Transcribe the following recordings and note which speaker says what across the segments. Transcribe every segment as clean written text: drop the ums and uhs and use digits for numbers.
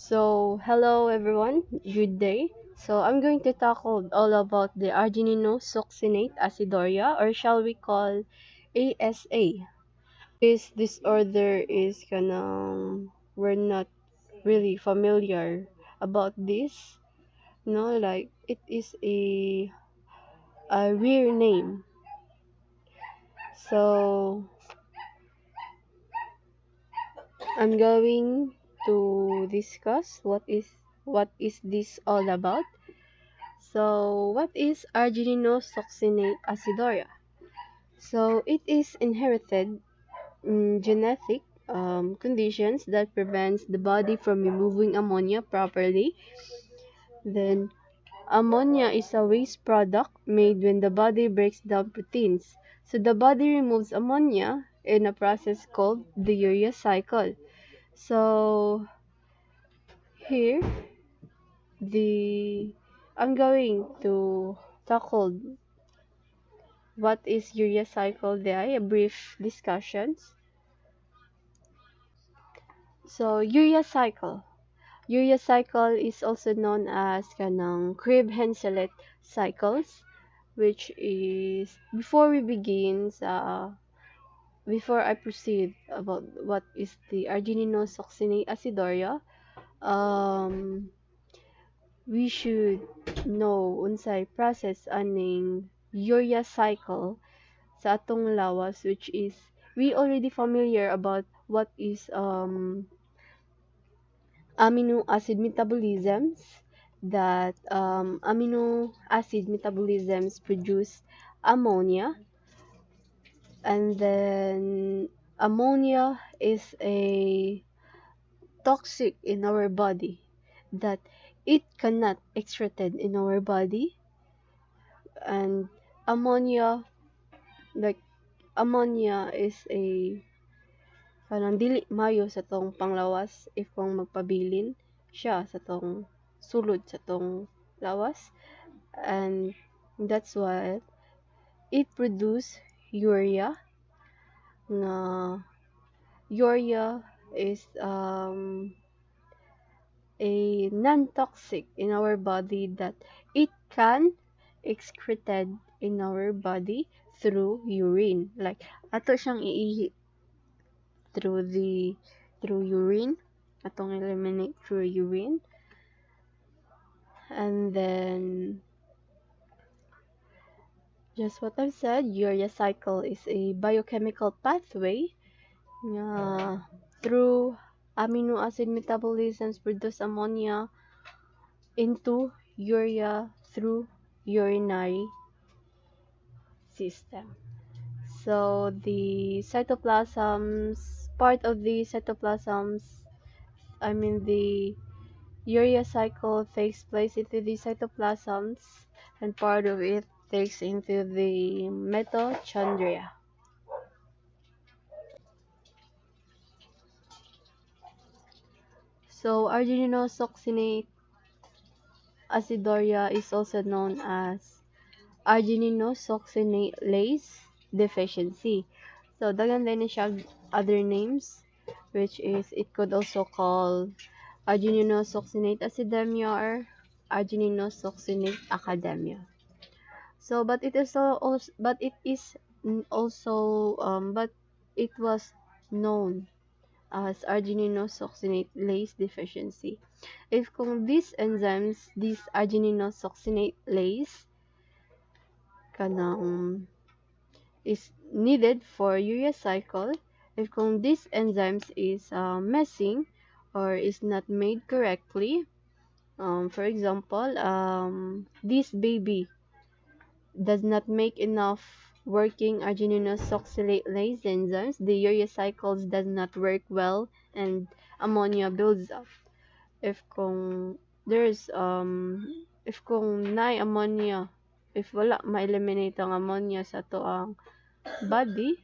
Speaker 1: Hello everyone, good day. I'm going to talk all about the Argininosuccinic aciduria, or shall we call ASA. This disorder is we're not really familiar about this. Like it is a weird name. So I'm going to discuss what is this all about. What is Argininosuccinic aciduria? It is inherited genetic conditions that prevents the body from removing ammonia properly. Then, ammonia is a waste product made when the body breaks down proteins. So the body removes ammonia in a process called the urea cycle. So here, the I'm going to tackle what is urea cycle there, a brief discussions. Urea cycle. Urea cycle is also known as kanang Crib-Henseleit cycles, which is before I proceed about what is the Argininosuccinic aciduria, um we should know unsay process aning urea cycle sa atong lawas, which is we already familiar about what is amino acid metabolisms, that amino acid metabolisms produce ammonia, and then ammonia is a toxic in our body, that it cannot extracted in our body. And ammonia, like ammonia is a kanang dili mayo sa tong panglawas if kung magpabilin siya sa tong sulod sa tong lawas, and that's why it produce urea. Na urea is a non-toxic in our body, that it can excreted in our body through urine, like ato siyang iihi through urine, atong eliminate through urine. And then just what I've said, urea cycle is a biochemical pathway through amino acid metabolisms produce ammonia into urea through urinary system. So the cytoplasms, part of the cytoplasms, the urea cycle takes place into the cytoplasms, and part of it takes into the mitochondria. Argininosuccinic aciduria is also known as argininosuccinase deficiency. So dagan din siya other names, which is it could also call argininosuccinate acidemia or argininosuccinate academia. But it is also, but it was known as argininosuccinate deficiency. If kung these enzymes, these argininosuccinate kanang is needed for urea cycle, if kung these enzymes is missing or is not made correctly, for example, this baby does not make enough working argininosuccinate enzymes, the urea cycles does not work well, and ammonia builds up. If kung there's if kung naay ammonia, if wala ma-eliminate ang ammonia sa to ang body,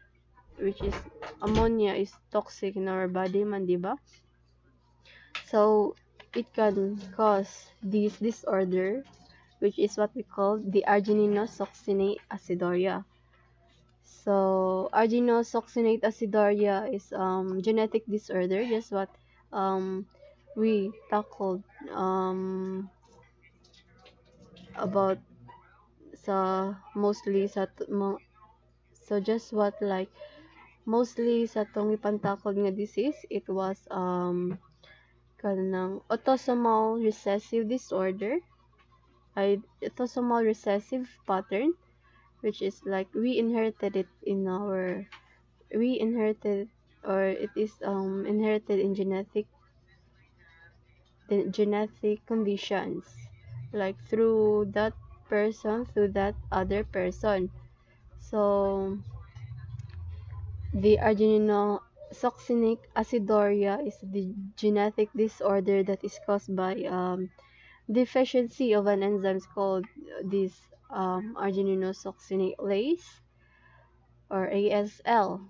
Speaker 1: which is ammonia is toxic in our body man, di ba? So it can cause this disorder, which is what we call the argininosuccinate aciduria. So argininosuccinate aciduria is genetic disorder, just what we tackled about sa mostly sa so just what like mostly sa tong ipantakod nga disease, it was kanang autosomal recessive disorder, ay autosomal recessive pattern, which is like we inherited it in our we inherited or it is inherited in genetic conditions, like through that person through that other person. So the Argininosuccinic aciduria is the genetic disorder that is caused by deficiency of an enzyme called this argininosuccinase, or ASL,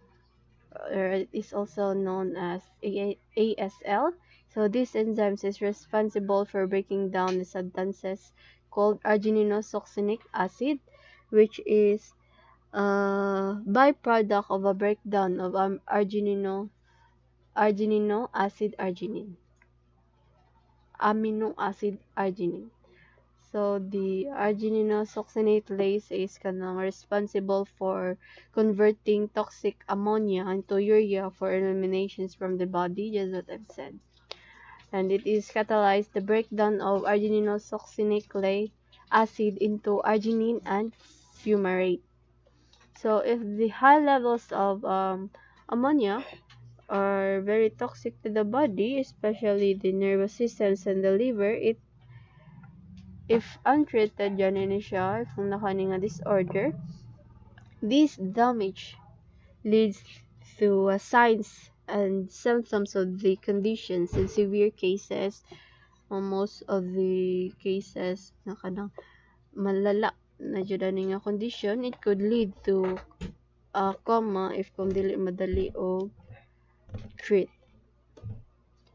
Speaker 1: or it is also known as ASL. So this enzyme is responsible for breaking down the substances called argininosuccinic acid, which is a byproduct of a breakdown of arginino acid arginine, amino acid arginine. So the argininosuccinate is kanang responsible for converting toxic ammonia into urea for eliminations from the body, just what I've said. And it is catalyzed the breakdown of argininosuccinic acid into arginine and fumarate. So if the high levels of ammonia are very toxic to the body, especially the nervous systems and the liver, if untreated, yan siya, kung nakani nga disorder, this damage leads to signs and symptoms of the conditions. In severe cases, most of the cases na kanang malala na jud ani nga condition, it could lead to coma if kung dili madali o treat.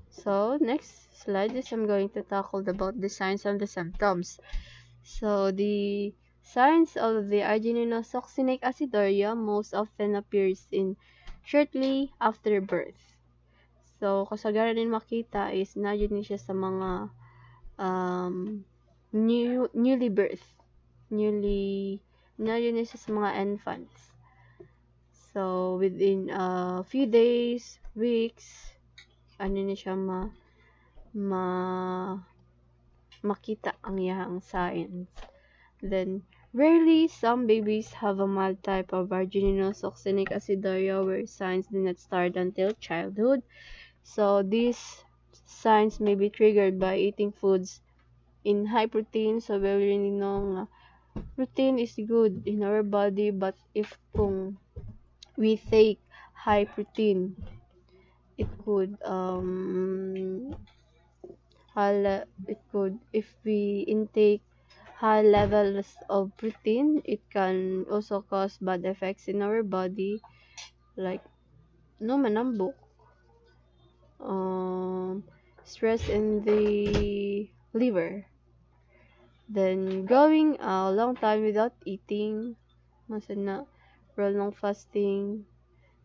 Speaker 1: So next slide is I'm going to tackle about the signs and the symptoms. So the signs of the argininosuccinic aciduria most often appears in shortly after birth. So kasagaran din makita is na yun siya sa mga newly birth, na yun siya sa mga infants. So within a few days, weeks, ano na siya makita ang iyang signs. Then rarely some babies have a mild type of argininosuccinic aciduria where signs do not start until childhood. So these signs may be triggered by eating foods in high protein. So we already know protein is good in our body, but if kung we take high protein, it could if we intake high levels of protein, it can also cause bad effects in our body, like manambok, stress in the liver, then going a long time without eating, masana prolonged fasting,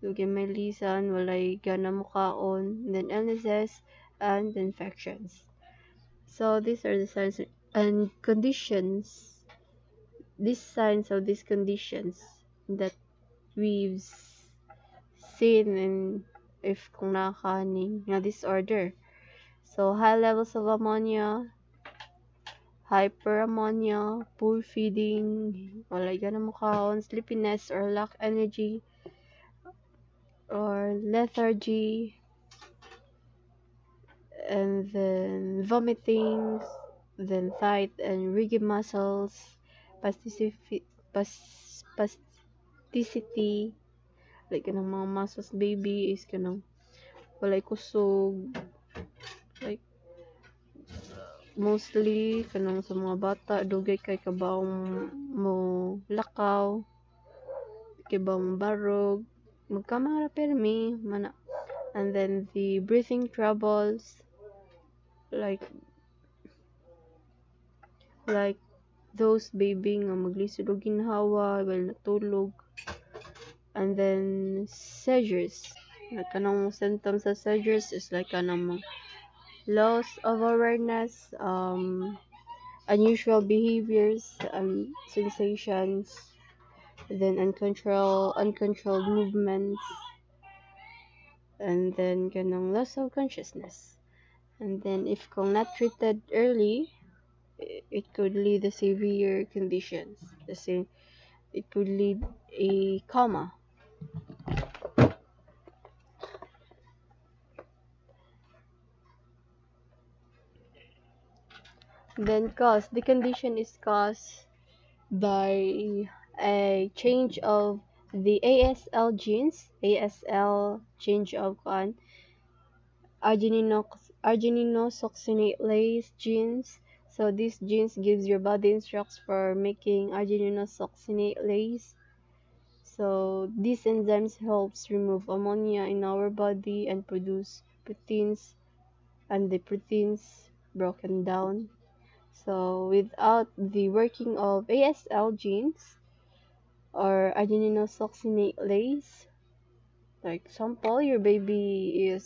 Speaker 1: dugay may lisan, walay gana mukaon, then illnesses and infections. So these are the signs and conditions, these signs of these conditions that we've seen in if kung nakakaning nga disorder. So high levels of ammonia, hyperammonia, poor feeding, walay gana mukaon, sleepiness or lack energy, or lethargy, and then vomiting, then tight and rigid muscles, spasticity, like kanang mga muscles baby is kanang walay kusog, like mostly kanang sa mga bata dugay kay kabawong mo lakaw, kabawong barog, magkamara permi mana. And then the breathing troubles, like those baby nga maglisod og ginhawa while natulog. And then seizures, like kanang symptoms of seizures is like kanang loss of awareness, unusual behaviors, sensations, then uncontrolled movements, and then kanang loss of consciousness. And then if kung not treated early, it could lead to severe conditions. The same, it could lead a coma. Then the condition is caused by a change of the ASL genes, ASL change of argininosuccinate genes. So these genes gives your body instructions for making argininosuccinate. So these enzymes helps remove ammonia in our body and produce proteins, and the proteins broken down. So without the working of ASL genes or argininosuccinate, like example, your baby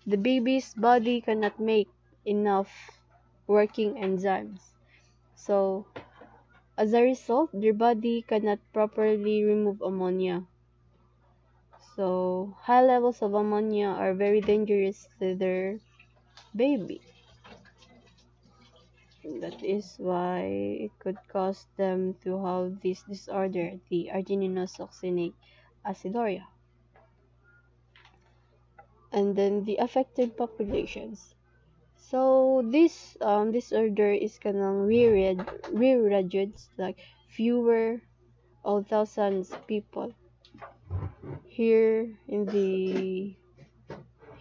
Speaker 1: the baby's body cannot make enough working enzymes. So as a result, their body cannot properly remove ammonia. So high levels of ammonia are very dangerous to their baby. That is why it could cause them to have this disorder, the Argininosuccinic aciduria. And then the affected populations. So this disorder is kanang rare, like fewer of thousands people. Here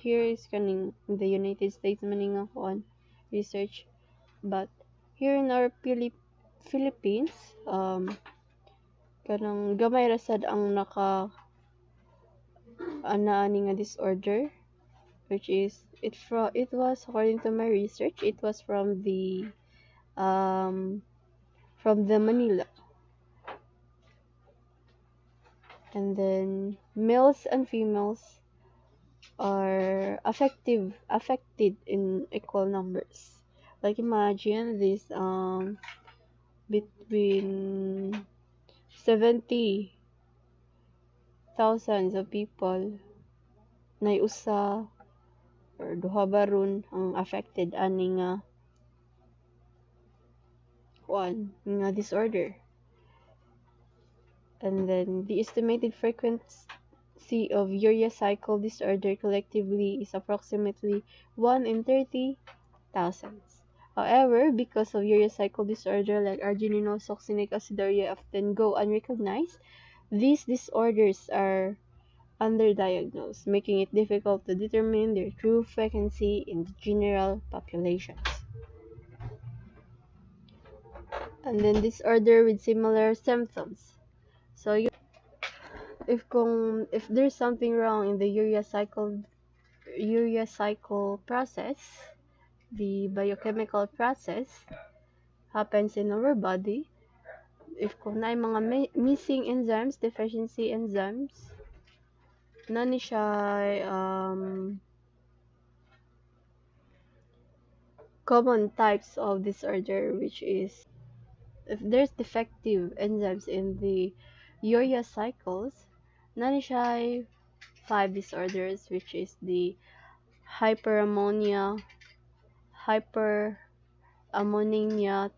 Speaker 1: is kanang in the United States maning ako research, but here in our Philippines, kanang gamay ra sad ang anaani nga disorder, which is it was, according to my research, it was from the Manila. And then males and females are affected in equal numbers. Like imagine this between 70,000 of people na usa or duha baron ang affected ani nga disorder. And then the estimated frequency of urea cycle disorder collectively is approximately 1 in 30,000. However, because of urea cycle disorder like argininosuccinic aciduria often go unrecognized, these disorders are underdiagnosed, making it difficult to determine their true frequency in the general populations. And then disorder with similar symptoms. So if there's something wrong in the urea cycle process, the biochemical process happens in our body. If kung na mga missing enzymes, deficiency enzymes, nani siya common types of disorder, which is if there's defective enzymes in the urea cycles, nani siya 5 disorders, which is the hyperammonemia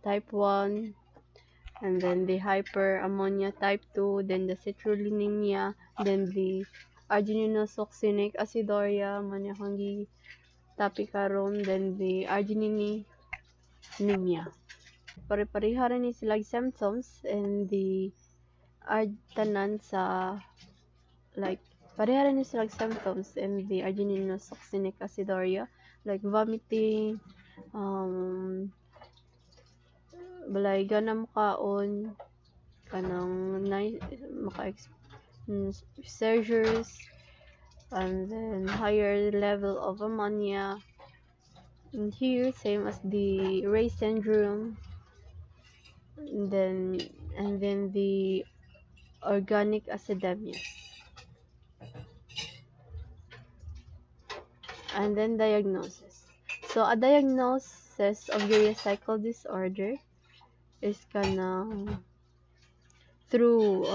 Speaker 1: type 1, and then the hyperammonemia type 2, then the citrullinemia, then the argininosuccinic aciduria manyahangi tapikaron, then the arginininemia. Pare-pareha rin ni sila symptoms and the tanan sa like pareha rin ni sila symptoms and the argininosuccinic aciduria, like vomiting, balay ganam kaon, kanang seizures, and then higher level of ammonia. And here, same as the Ray syndrome, and then the organic acidemia. And then diagnosis. So a diagnosis of urea cycle disorder is through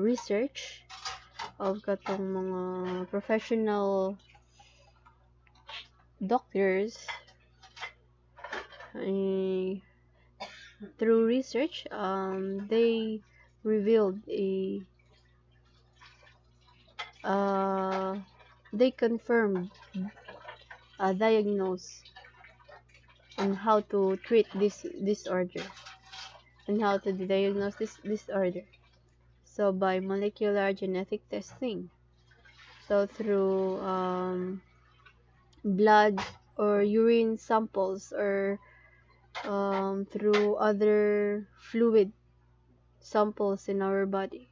Speaker 1: research of katong mga professional doctors. Through research, they revealed they confirmed diagnose on how to treat this disorder and how to diagnose this disorder. So by molecular genetic testing. So through blood or urine samples, or through other fluid samples in our body.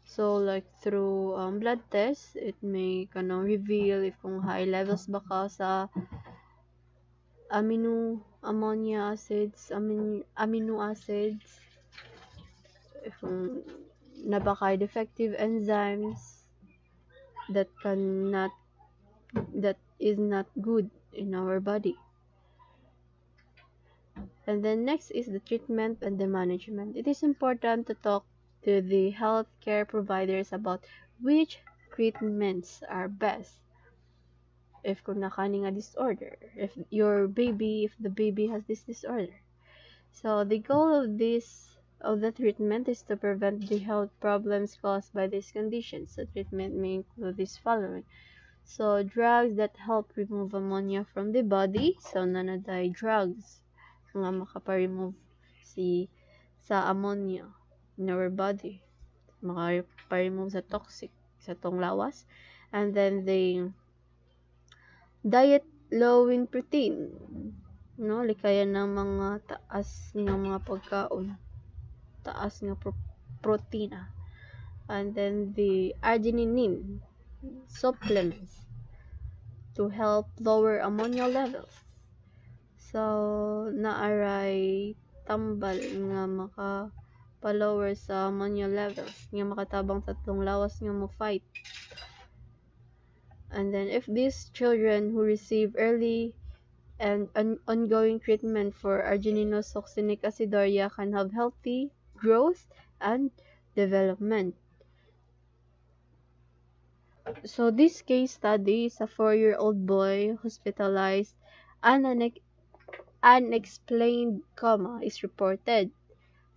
Speaker 1: So like through blood tests, it may reveal if kung high levels ba ka sa amino acids, if nabaka defective enzymes that is not good in our body. And then next is the treatment and the management. It is important to talk to the healthcare providers about which treatments are best if kung nakani nga disorder, if the baby has this disorder. So the goal of the treatment is to prevent the health problems caused by these conditions. So treatment may include this following. So drugs that help remove ammonia from the body. So nanaday drugs nga makapa-remove sa ammonia in our body. Makapa-remove sa toxic, sa tong lawas. And then the diet low in protein. No, likayan ng mga taas ng mga pagkaon. Taas ng protina. And then the arginine supplements to help lower ammonia levels. So naaray tambal nga makapa-lower sa ammonia levels, nga makatabang sa tong lawas nga mo fight. And then if these children who receive early and ongoing treatment for Argininosuccinic aciduria can have healthy growth and development. So this case study is a 4-year-old boy hospitalized and unexplained coma is reported.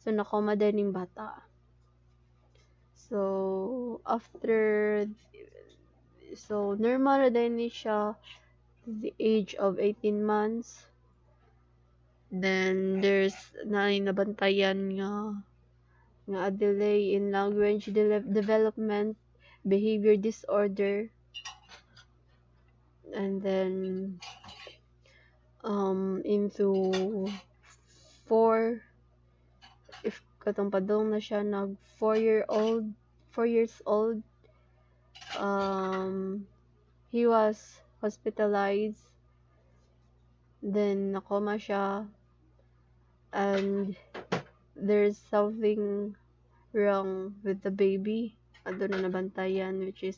Speaker 1: So nakoma din yung bata. So normal din siya the age of 18 months. Then there's nabantayan nga a delay in language development, behavior disorder, and then into 4, if katong padong na siya 4 years old, he was hospitalized, then nakoma siya, and there's something wrong with the baby. Ado na nabantayan, which is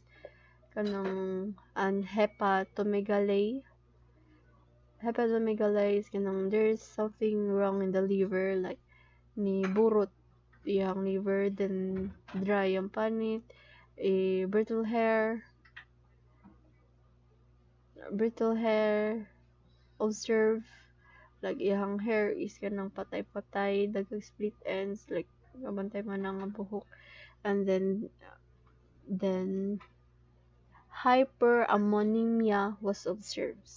Speaker 1: kanang hepatomegaly. Hepatomegaly is kanang there's something wrong in the liver, like ni burot yung liver, then dry ang panit, brittle hair observe, like iyang hair is kanang patay-patay, dagang split ends, like kabantay man ang buhok. And then hyperammonemia was observed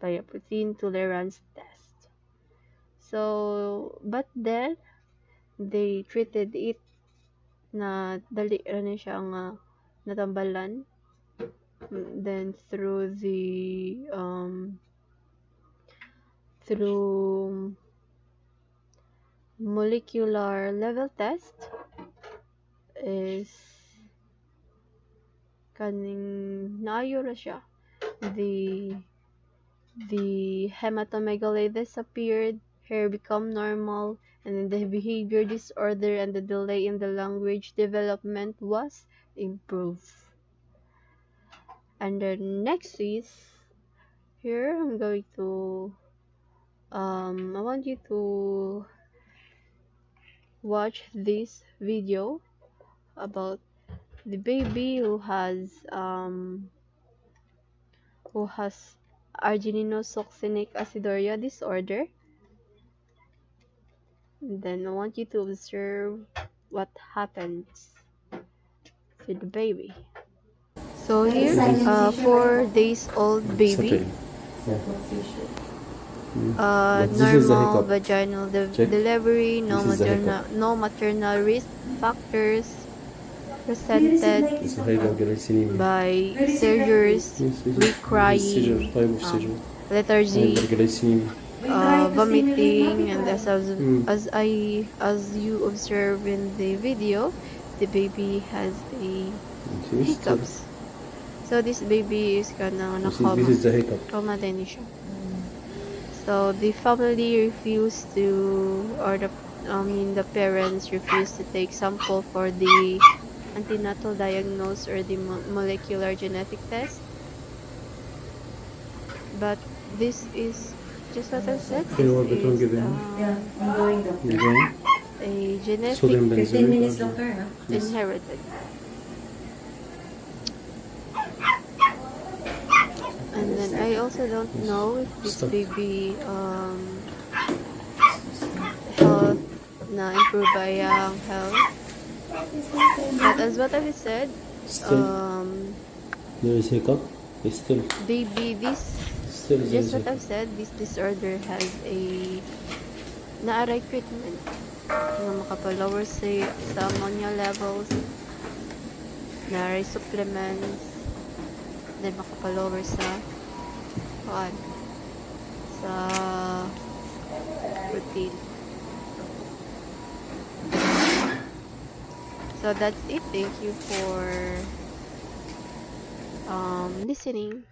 Speaker 1: by a protein tolerance test. So but then they treated it na dali ra ni siya nga natambalan. Then through molecular level test is kaning naayo ra siya. The hematomegaly disappeared, hair become normal, and then the behavior disorder and the delay in the language development was improved. And then next is here I'm going to I want you to watch this video about the baby who has Argininosuccinic aciduria disorder. And then I want you to observe what happens to the baby. So here, 4 days old baby, normal vaginal delivery, no maternal risk factors presented by seizures, weak crying, lethargy, vomiting, and as you observe in the video, the baby has a hiccups. So this baby is
Speaker 2: This is the hiccup.
Speaker 1: coma din siya. So the family refused to, or the parents refused to take sample for the antenatal diagnosis or the molecular genetic test. But this is just what I said. This is a genetic
Speaker 3: 15 minutes, doctor.
Speaker 1: inherited. And then I also don't know if this baby health na improve by health. But as what I said,
Speaker 2: There is hiccup. It's still.
Speaker 1: baby, this
Speaker 2: Still
Speaker 1: just
Speaker 2: there is
Speaker 1: what I've said, this disorder has a naaray treatment na makapalower sa ammonia levels, naaray supplements, then makapalower sa routine. So that's it. Thank you for listening.